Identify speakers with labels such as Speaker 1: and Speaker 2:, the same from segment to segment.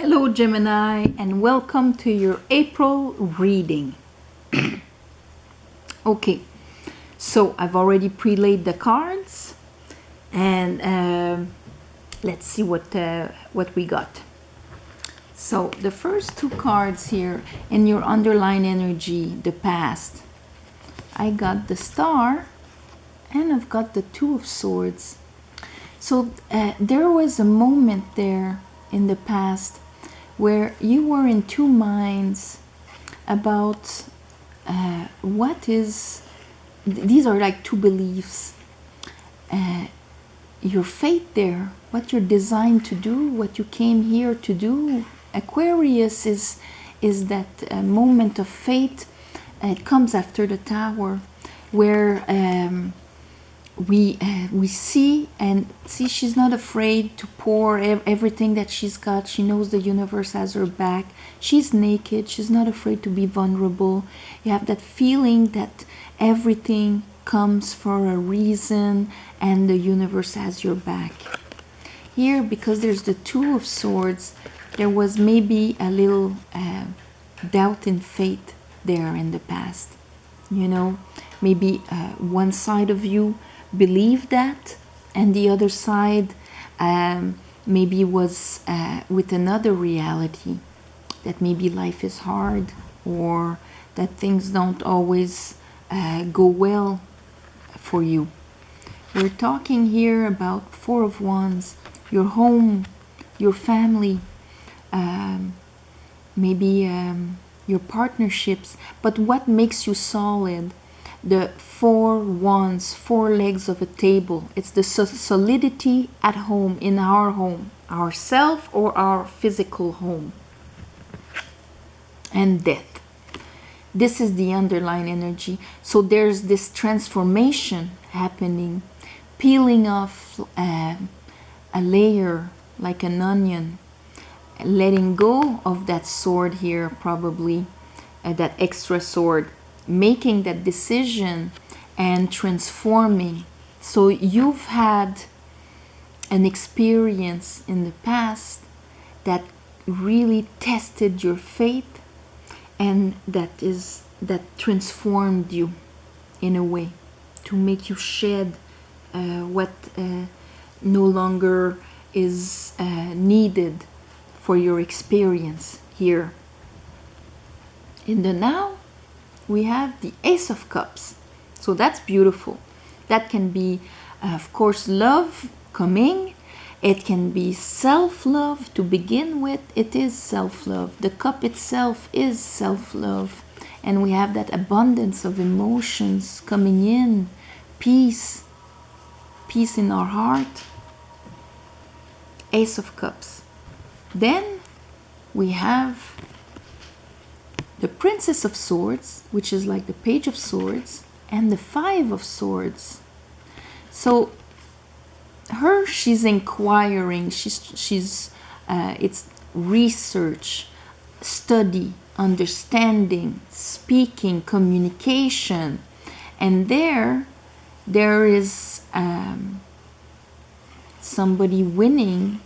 Speaker 1: Hello Gemini and welcome to your April reading. Okay, so I've already pre-laid the cards and let's see what we got. So the first two cards here in your underlying energy, the past, I got the Star and I've got the Two of Swords. So there was a moment there in the past where you were in two minds about what is, these are like two beliefs, your fate there, what you're designed to do, what you came here to do. Aquarius is that moment of fate. It comes after the Tower, where we see she's not afraid to pour everything that she's got. She knows the universe has her back. She's naked. She's not afraid to be vulnerable. You have that feeling that everything comes for a reason and the universe has your back. Here, because there's the Two of Swords, there was maybe a little doubt in fate there in the past. You know, maybe one side of you believed that, and the other side maybe was with another reality, that maybe life is hard or that things don't always go well for you. We're talking here about Four of Wands, your home, your family, maybe your partnerships, but what makes you solid? The four wands, four legs of a table. It's the solidity at home, in our home, ourself or our physical home. And death. This is the underlying energy. So there's this transformation happening, peeling off a layer like an onion, letting go of that sword here, probably that extra sword, making that decision and transforming. So you've had an experience in the past that really tested your faith, and that transformed you in a way to make you shed what no longer is needed for your experience here. In the now, we have the Ace of Cups. So that's beautiful. That can be, of course, love coming. It can be self-love to begin with. It is self-love. The cup itself is self-love. And we have that abundance of emotions coming in. Peace. Peace in our heart. Ace of Cups. Then we have the Princess of Swords, which is like the Page of Swords, and the Five of Swords. So she's inquiring, it's research, study, understanding, speaking, communication. And there is somebody winning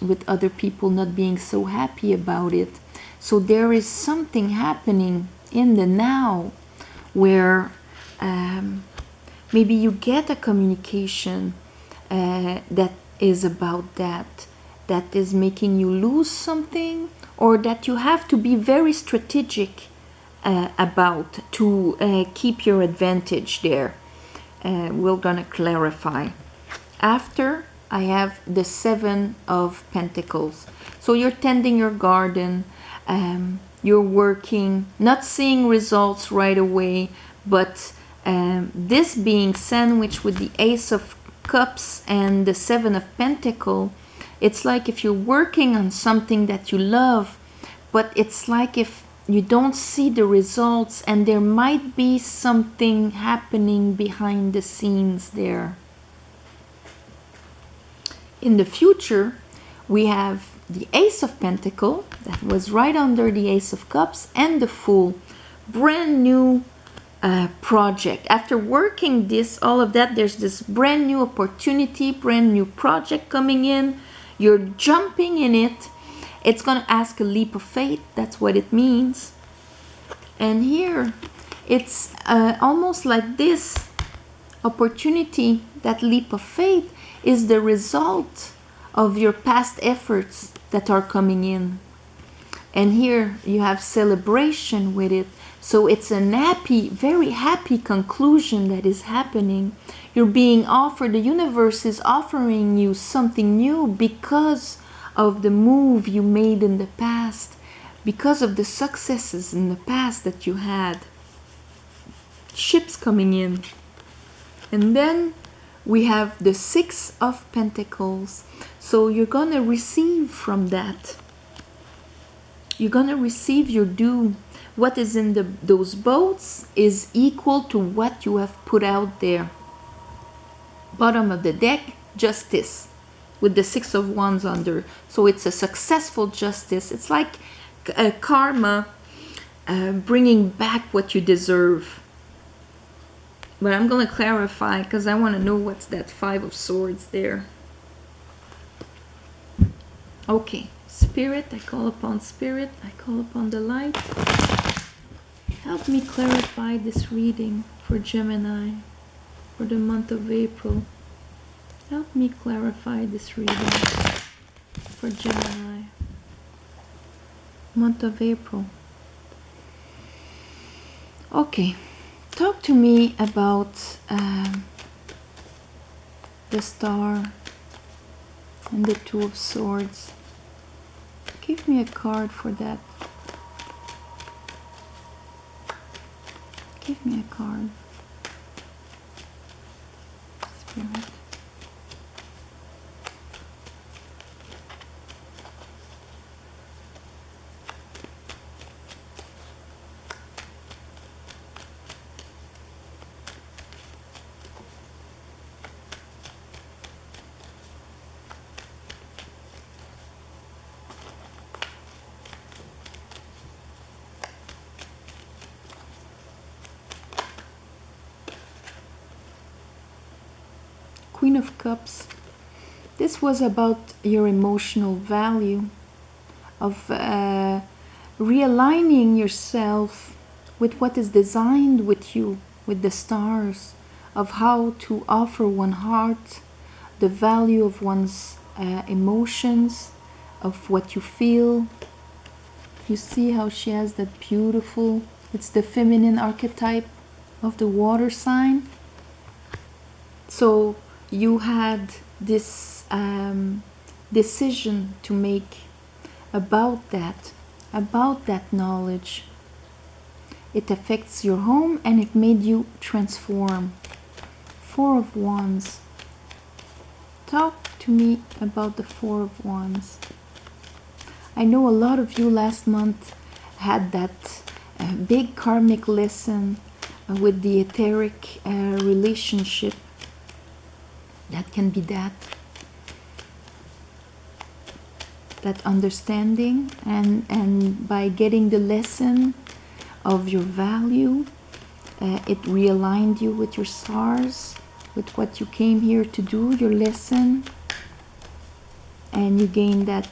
Speaker 1: with other people not being so happy about it. So there is something happening in the now where maybe you get a communication that is about that is making you lose something, or that you have to be very strategic about to keep your advantage there. We're gonna clarify. After, I have the Seven of Pentacles. So you're tending your garden, you're working, not seeing results right away, but this being sandwiched with the Ace of Cups and the Seven of Pentacles, it's like if you're working on something that you love, but it's like if you don't see the results, and there might be something happening behind the scenes there. In the future, we have the Ace of Pentacles that was right under the Ace of Cups, and the Fool. Brand new project. After working all of that, there's this brand new opportunity, brand new project coming in. You're jumping in it, It's going to ask a leap of faith. That's what it means. And here, it's almost like this opportunity, that leap of faith, is the result of your past efforts that are coming in. And here you have celebration with it. So it's a happy, very happy conclusion that is happening. You're being offered, the universe is offering you something new because of the move you made in the past, because of the successes in the past that you had. Ships coming in. And then we have the Six of Pentacles. So you're going to receive from that. You're going to receive your due. What is in those boats is equal to what you have put out there. Bottom of the deck, justice, with the Six of Wands under. So it's a successful justice. It's like a karma, bringing back what you deserve. But I'm going to clarify because I want to know what's that Five of Swords there. Okay. Spirit, I call upon Spirit, I call upon the light. Help me clarify this reading for Gemini for the month of April. Help me clarify this reading for Gemini. Month of April. Okay, talk to me about the Star and the Two of Swords. Give me a card for that. Give me a card. Spirit. Queen of Cups. This was about your emotional value, of realigning yourself with what is designed with you, with the stars, of how to offer one heart, the value of one's emotions, of what you feel. You see how she has that beautiful, it's the feminine archetype of the water sign. So you had this decision to make about that knowledge. It affects your home and it made you transform. Four of Wands. Talk to me about the Four of Wands. I know a lot of you last month had that big karmic lesson with the etheric relationship. That can be that understanding, and by getting the lesson of your value, it realigned you with your stars, with what you came here to do, your lesson, and you gain that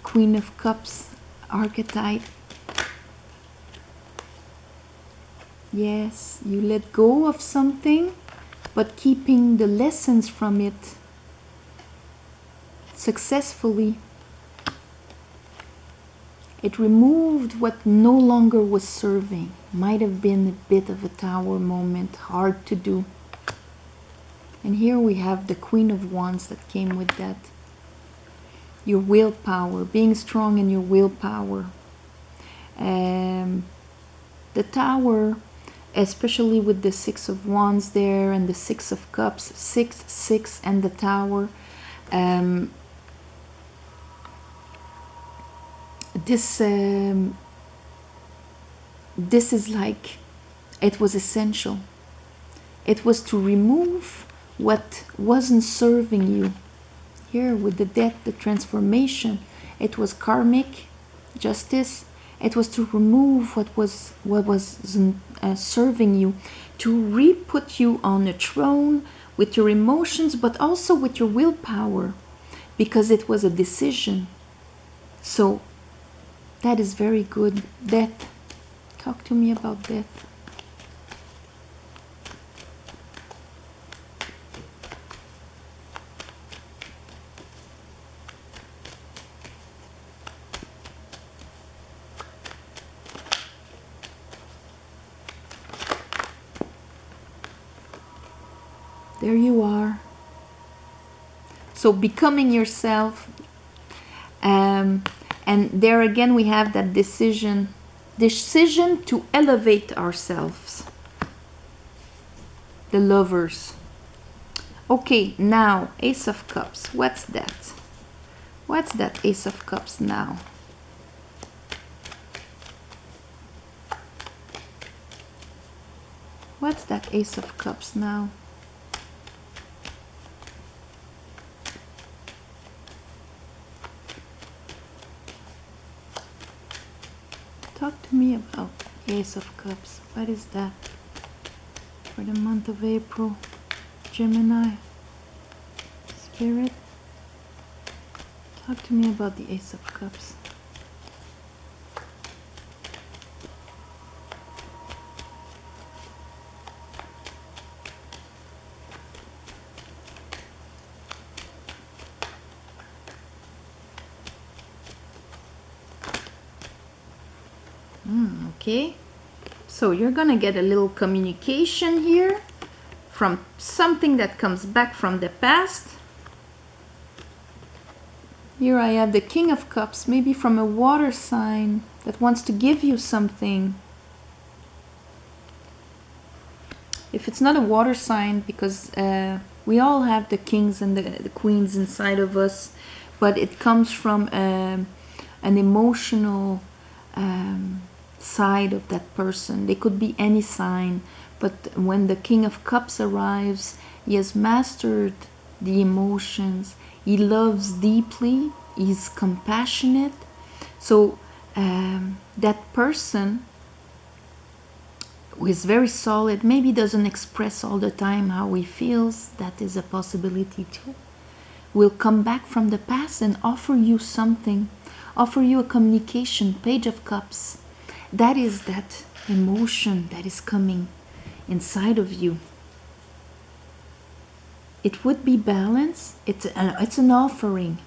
Speaker 1: Queen of Cups archetype. Yes, you let go of something, but keeping the lessons from it successfully. It removed what no longer was serving. Might have been a bit of a Tower moment, hard to do. And here we have the Queen of Wands that came with that. Your willpower, being strong in your willpower. The Tower, especially with the Six of Wands there and the Six of Cups, 6, 6 and the Tower. This is like, it was essential. It was to remove what wasn't serving you. Here with the death, the transformation, it was karmic justice. It was to remove what wasn't serving you, to re-put you on a throne with your emotions, but also with your willpower, because it was a decision. So that is very good. Death. Talk to me about death. There you are. So becoming yourself, and there again we have that decision to elevate ourselves. The Lovers. Okay, now Ace of Cups. What's that? What's that Ace of Cups now? What's that Ace of Cups now? Talk to me about Ace of Cups. What is that for the month of April? Gemini. Spirit. Talk to me about the Ace of Cups. Okay, so you're gonna get a little communication here from something that comes back from the past. Here I have the King of Cups, maybe from a water sign that wants to give you something. If it's not a water sign, because we all have the kings and the queens inside of us, but it comes from an emotional side of that person. They could be any sign, but when the King of Cups arrives, he has mastered the emotions. He loves deeply. He's compassionate. So that person who is very solid, maybe doesn't express all the time how he feels, that is a possibility too, will come back from the past and offer you something, offer you a communication. Page of Cups. That is that emotion that is coming inside of you. It would be balance. It's an offering.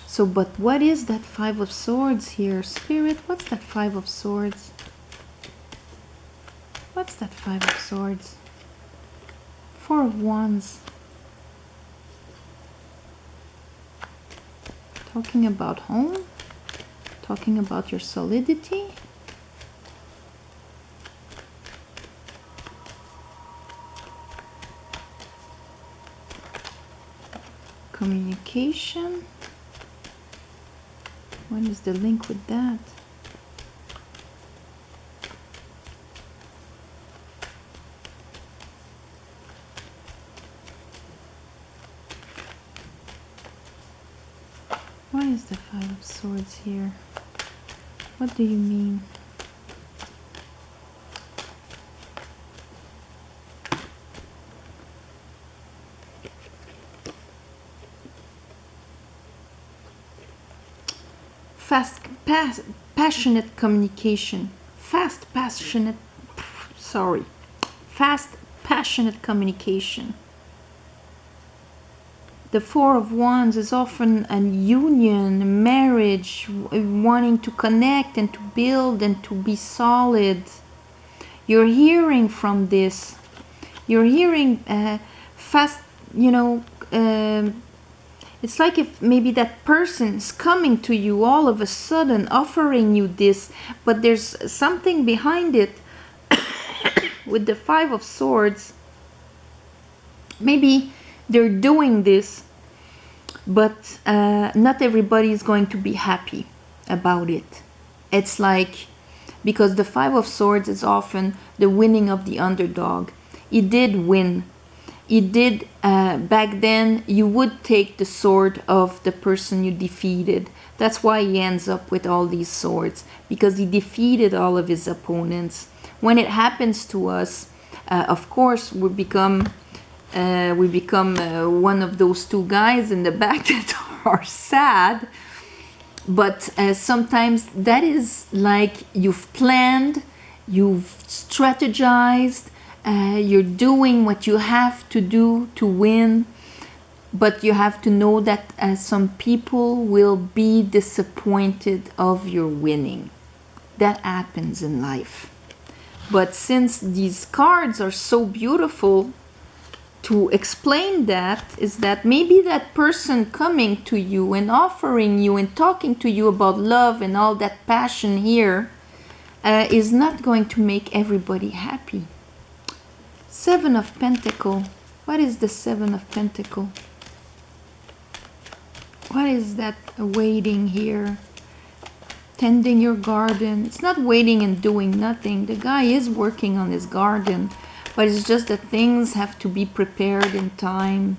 Speaker 1: So, but what is that Five of Swords here? Spirit, what's that Five of Swords? What's that Five of Swords? Four of Wands. Talking about home. Talking about your solidity. Communication. What is the link with that? Why is the Five of Swords here? What do you mean? Passionate communication. Fast, passionate communication. The Four of Wands is often a union, a marriage, wanting to connect and to build and to be solid. You're hearing from this. You're hearing fast, you know, it's like if maybe that person's coming to you all of a sudden, offering you this, but there's something behind it with the Five of Swords. Maybe they're doing this, but not everybody is going to be happy about it. It's like, because the Five of Swords is often the winning of the underdog. He did win. He did, back then, you would take the sword of the person you defeated. That's why he ends up with all these swords, because he defeated all of his opponents. When it happens to us, of course, we become one of those two guys in the back that are sad. But sometimes that is like you've planned, you've strategized, you're doing what you have to do to win, but you have to know that some people will be disappointed of your winning. That happens in life. But since these cards are so beautiful, to explain that is that maybe that person coming to you and offering you and talking to you about love and all that passion here is not going to make everybody happy. Seven of Pentacles. What is the Seven of Pentacles? What is that waiting here? Tending your garden. It's not waiting and doing nothing. The guy is working on his garden. But it's just that things have to be prepared in time.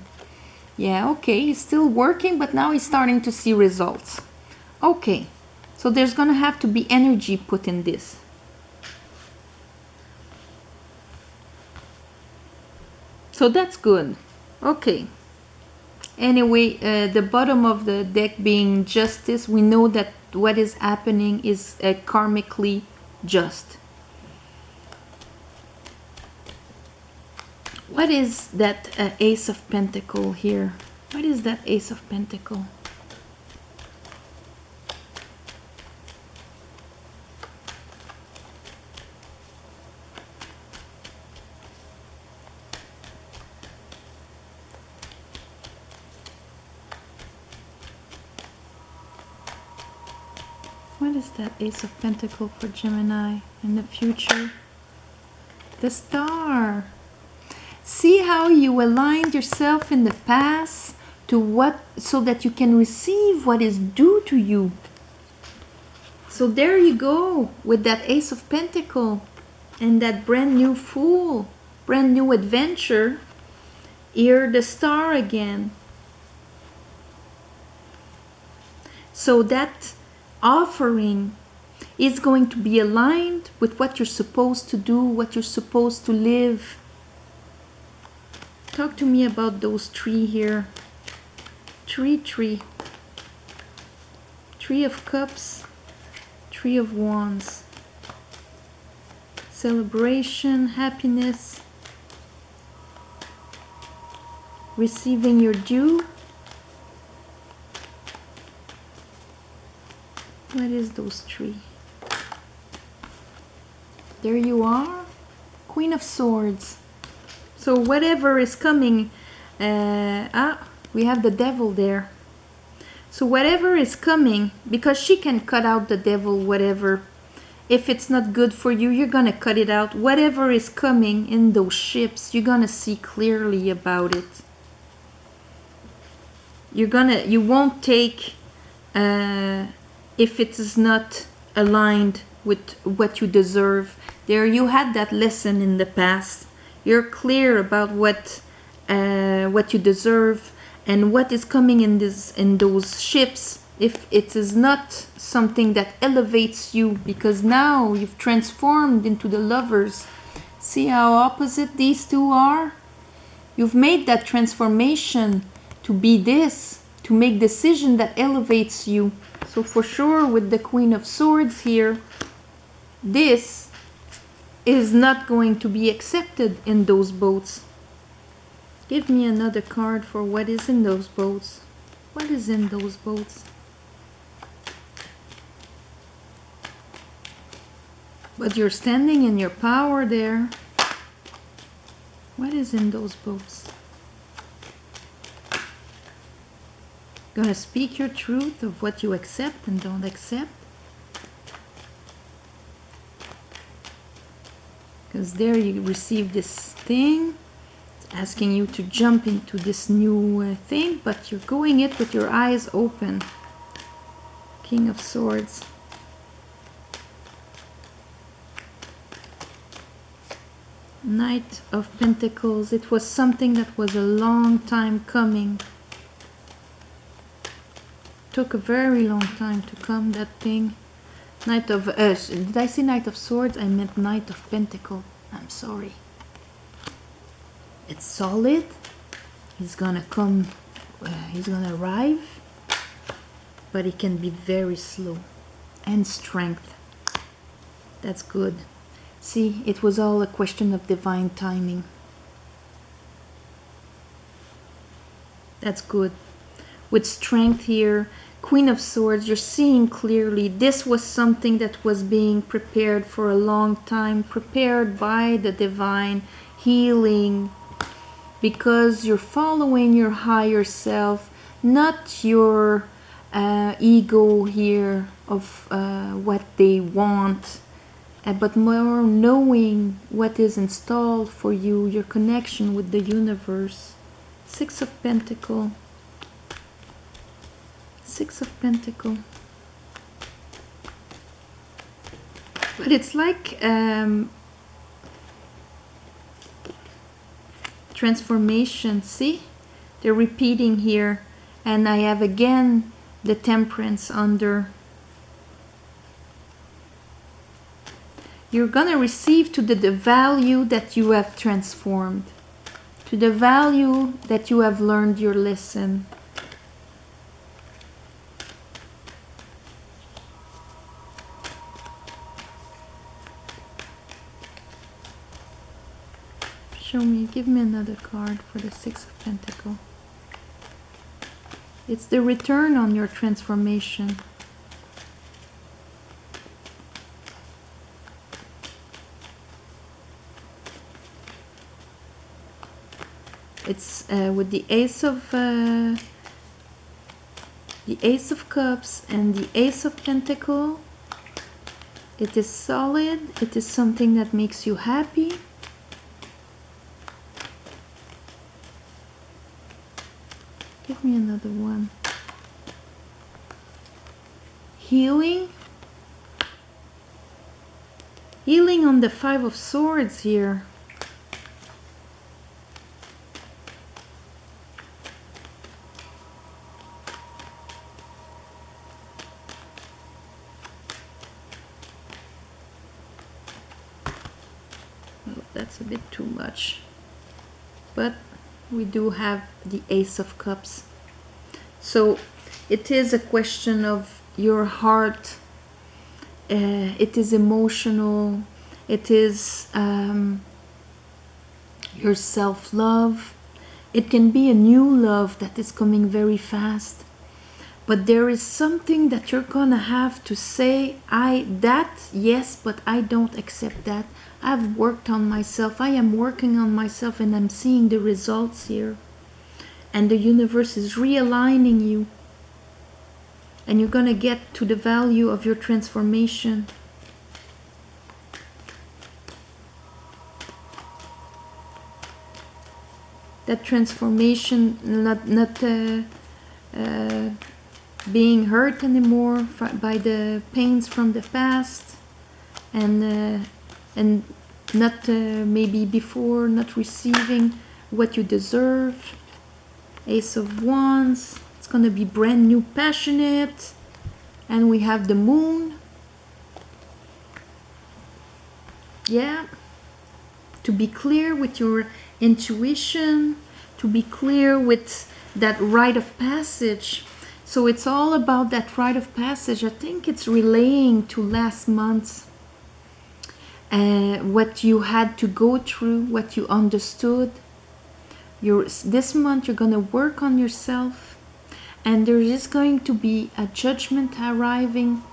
Speaker 1: Yeah, okay, he's still working, but now he's starting to see results. Okay, so there's gonna have to be energy put in this. So that's good. Okay. Anyway, the bottom of the deck being justice, we know that what is happening is karmically just. What is that Ace of Pentacles here? What is that Ace of Pentacles? What is that Ace of Pentacles for Gemini in the future? The Star. See how you aligned yourself in the past to what, so that you can receive what is due to you. So there you go with that Ace of Pentacles and that brand new Fool, brand new adventure. Here the Star again. So that offering is going to be aligned with what you're supposed to do, what you're supposed to live. Talk to me about those three here. Three. Three of Cups, Three of Wands. Celebration, happiness, receiving your due. What is those three? There you are. Queen of Swords. So whatever is coming, we have the Devil there. So whatever is coming, because she can cut out the Devil, whatever. If it's not good for you, you're gonna cut it out. Whatever is coming in those ships, you're gonna see clearly about it. You won't take, if it is not aligned with what you deserve. There you had that lesson in the past. You're clear about what you deserve and what is coming in those ships. If it is not something that elevates you, because now you've transformed into the Lovers. See how opposite these two are? You've made that transformation to be this, to make decision that elevates you. So for sure with the Queen of Swords here, this is not going to be accepted in those boats. Give me another card for what is in those boats. What is in those boats? But you're standing in your power there. What is in those boats? Gonna speak your truth of what you accept and don't accept. Because there you receive this thing. It's asking you to jump into this new thing, but you're going it with your eyes open. King of Swords. Knight of Pentacles. It was something that was a long time coming. Took a very long time to come, that thing. Knight of... did I say Knight of Swords? I meant Knight of Pentacles. I'm sorry. It's solid. He's gonna come... he's gonna arrive. but it can be very slow. And strength. That's good. See, it was all a question of divine timing. That's good. With strength here, Queen of Swords, you're seeing clearly this was something that was being prepared for a long time, prepared by the divine, healing, because you're following your higher self, not your ego here of what they want, but more knowing what is installed for you, your connection with the universe. Six of Pentacles. Six of Pentacles. But it's like transformation. See? They're repeating here. And I have again the Temperance under. You're going to receive to the value that you have transformed. To the value that you have learned your lesson. Show me, give me another card for the Six of Pentacles. It's the return on your transformation. It's with the Ace of Cups and the Ace of Pentacles. It is solid. It is something that makes you happy. Give me another one. Healing. Healing on the Five of Swords here. Oh, that's a bit too much. But we do have the Ace of Cups. So it is a question of your heart. It is emotional. It is your self-love. It can be a new love that is coming very fast. But there is something that you're gonna have to say, yes, but I don't accept that. I've worked on myself. I am working on myself and I'm seeing the results here. And the universe is realigning you. And you're gonna get to the value of your transformation. That transformation, not being hurt anymore by the pains from the past, and not maybe before not receiving what you deserve. Ace of Wands. It's gonna be brand new, passionate, and we have the Moon. Yeah, to be clear with your intuition, to be clear with that rite of passage. So it's all about that rite of passage. I think it's relaying to last month, what you had to go through, what you understood. This month you're going to work on yourself, and there is going to be a judgment arriving,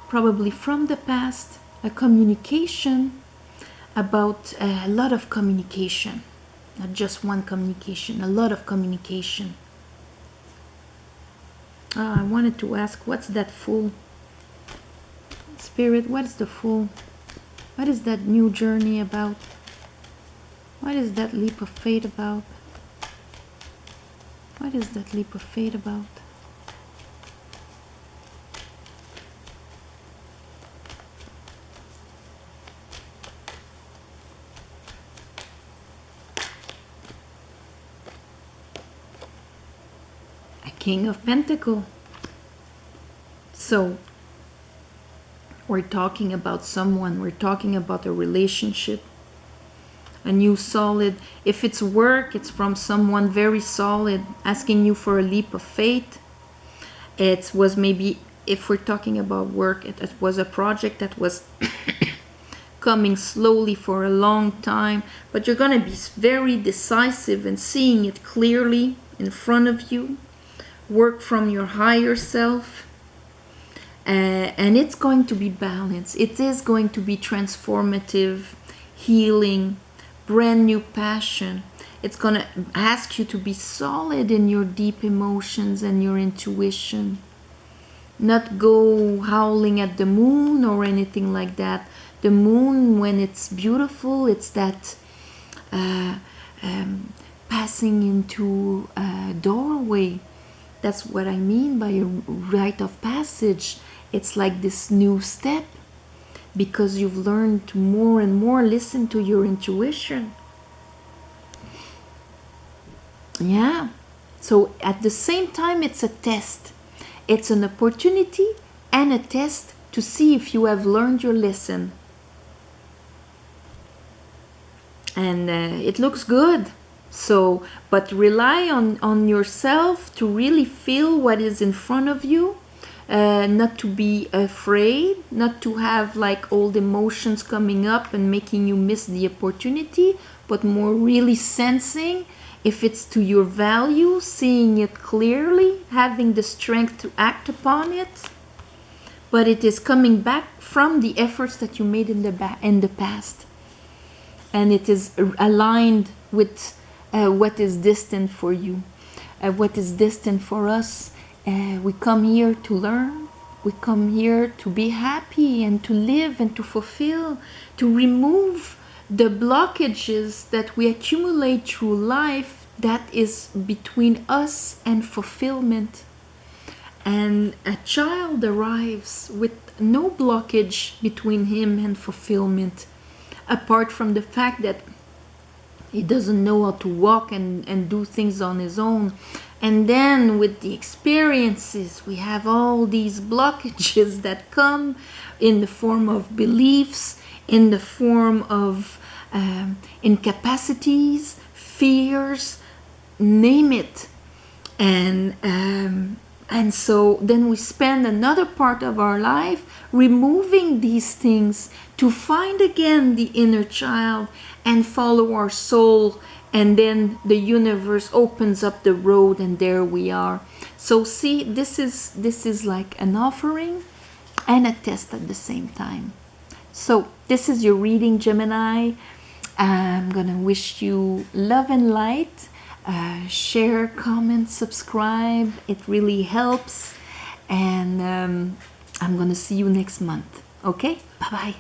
Speaker 1: probably from the past, a communication about a lot of communication, not just one communication, a lot of communication. I wanted to ask, what's that Fool? Spirit, what is the Fool? What is that new journey about? What is that leap of faith about? What is that leap of faith about? A King of Pentacles. So, we're talking about someone, we're talking about a relationship. A new solid, if it's work, it's from someone very solid, asking you for a leap of faith. It was maybe, if we're talking about work, it was a project that was coming slowly for a long time, but you're going to be very decisive and seeing it clearly in front of you. Work from your higher self. And it's going to be balanced. It is going to be transformative, healing, brand new passion. It's going to ask you to be solid in your deep emotions and your intuition. Not go howling at the moon or anything like that. The moon, when it's beautiful, it's that passing into a doorway. That's what I mean by a rite of passage. It's like this new step, because you've learned to more and more listen to your intuition. Yeah. So at the same time, it's a test. It's an opportunity and a test to see if you have learned your lesson. And it looks good. So, but rely on yourself to really feel what is in front of you. Not to be afraid, not to have like old emotions coming up and making you miss the opportunity, but more really sensing if it's to your value, seeing it clearly, having the strength to act upon it. But it is coming back from the efforts that you made in the past, and it is aligned with what is destined for you, what is destined for us. We come here to learn. We come here to be happy and to live and to fulfill, to remove the blockages that we accumulate through life that is between us and fulfillment. And a child arrives with no blockage between him and fulfillment, apart from the fact that he doesn't know how to walk and do things on his own. And then with the experiences, we have all these blockages that come in the form of beliefs, in the form of incapacities, fears, name it. And so then we spend another part of our life removing these things to find again the inner child and follow our soul. And then the universe opens up the road, and there we are. So see, this is like an offering and a test at the same time. So this is your reading, Gemini. I'm gonna wish you love and light. Share, comment, subscribe. It really helps. And I'm gonna see you next month. Okay? Bye-bye.